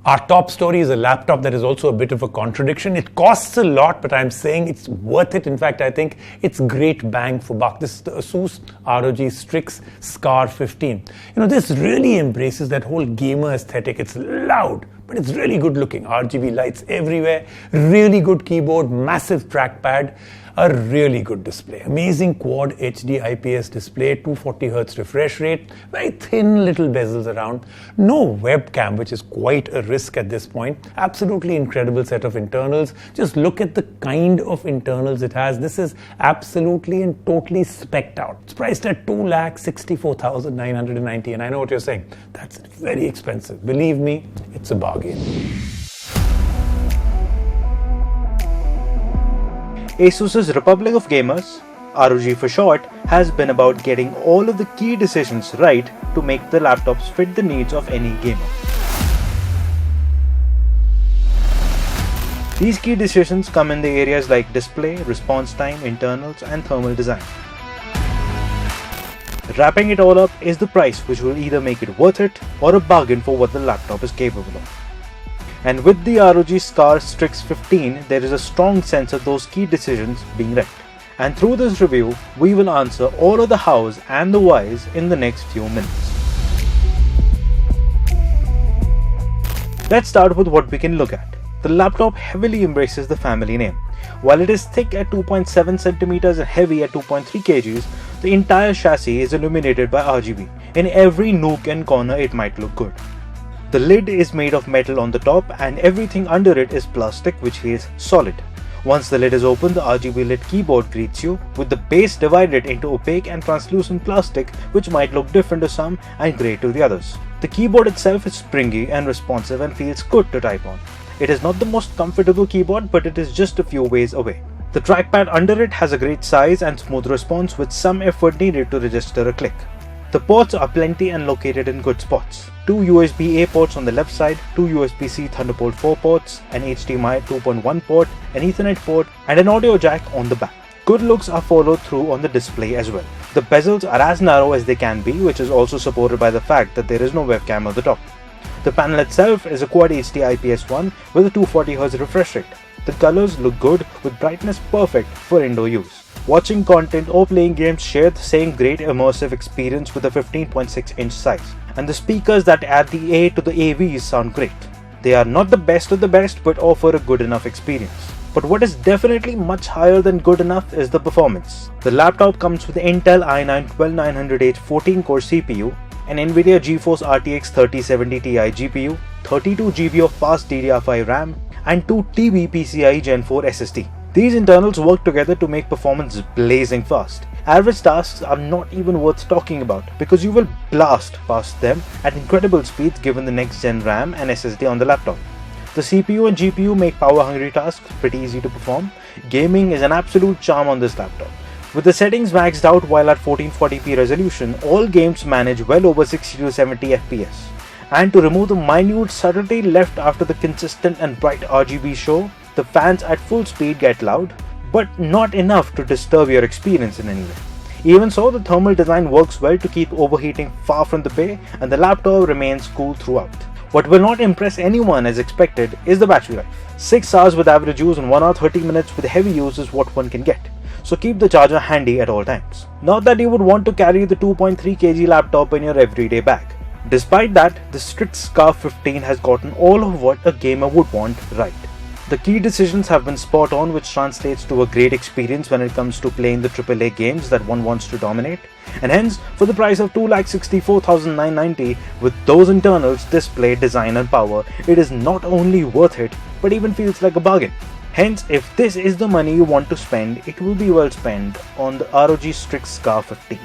Our top story is a laptop that is also a bit of a contradiction. It costs a lot, but I'm saying it's worth it. In fact, I think it's great bang for buck. This is the Asus ROG Strix Scar 15. This really embraces that whole gamer aesthetic. It's loud, but it's really good looking. RGB lights everywhere, really good keyboard, massive trackpad, a really good display. Amazing quad HD IPS display, 240Hz refresh rate, very thin little bezels around, no webcam, which is quite a risk at this point. Absolutely incredible set of internals. Just look at the kind of internals it has. This is absolutely and totally specced out. It's priced at 2,64,990, and I know what you're saying. That's very expensive. Believe me, it's a bargain. Asus's Republic of Gamers, ROG for short, has been about getting all of the key decisions right to make the laptops fit the needs of any gamer. These key decisions come in the areas like display, response time, internals, and thermal design. Wrapping it all up is the price, which will either make it worth it or a bargain for what the laptop is capable of. And with the ROG Scar Strix 15, there is a strong sense of those key decisions being right. And through this review, we will answer all of the hows and the whys in the next few minutes. Let's start with what we can look at. The laptop heavily embraces the family name. While it is thick at 2.7 cm and heavy at 2.3 kg, the entire chassis is illuminated by RGB. In every nook and corner it might look good. The lid is made of metal on the top and everything under it is plastic, which is solid. Once the lid is open, the RGB lit keyboard greets you, with the base divided into opaque and translucent plastic, which might look different to some and grey to the others. The keyboard itself is springy and responsive and feels good to type on. It is not the most comfortable keyboard, but it is just a few ways away. The trackpad under it has a great size and smooth response, with some effort needed to register a click. The ports are plenty and located in good spots. 2 USB-A ports on the left side, 2 USB-C Thunderbolt 4 ports, an HDMI 2.1 port, an Ethernet port, and an audio jack on the back. Good looks are followed through on the display as well. The bezels are as narrow as they can be, which is also supported by the fact that there is no webcam on the top. The panel itself is a quad HD IPS one with a 240Hz refresh rate. The colors look good, with brightness perfect for indoor use. Watching content or playing games share the same great immersive experience with a 15.6-inch size. And the speakers that add the A to the AVs sound great. They are not the best of the best, but offer a good enough experience. But what is definitely much higher than good enough is the performance. The laptop comes with the Intel i9-12900H 14-core CPU, an NVIDIA GeForce RTX 3070 Ti GPU, 32GB of fast DDR5 RAM, and 2 TB PCIe Gen 4 SSD. These internals work together to make performance blazing fast. Average tasks are not even worth talking about, because you will blast past them at incredible speeds given the next gen RAM and SSD on the laptop. The CPU and GPU make power-hungry tasks pretty easy to perform. Gaming is an absolute charm on this laptop. With the settings maxed out while at 1440p resolution, all games manage well over 60 to 70 FPS. And to remove the minute subtlety left after the consistent and bright RGB show, the fans at full speed get loud, but not enough to disturb your experience in any way. Even so, the thermal design works well to keep overheating far from the bay, and the laptop remains cool throughout. What will not impress anyone as expected is the battery life. 6 hours with average use and 1 hour 30 minutes with heavy use is what one can get. So keep the charger handy at all times. Not that you would want to carry the 2.3 kg laptop in your everyday bag. Despite that, the Strix Scar 15 has gotten all of what a gamer would want right. The key decisions have been spot on, which translates to a great experience when it comes to playing the AAA games that one wants to dominate. And hence, for the price of 2,64,990, with those internals, display, design and power, it is not only worth it, but even feels like a bargain. Hence, if this is the money you want to spend, it will be well spent on the ROG Strix Scar 15.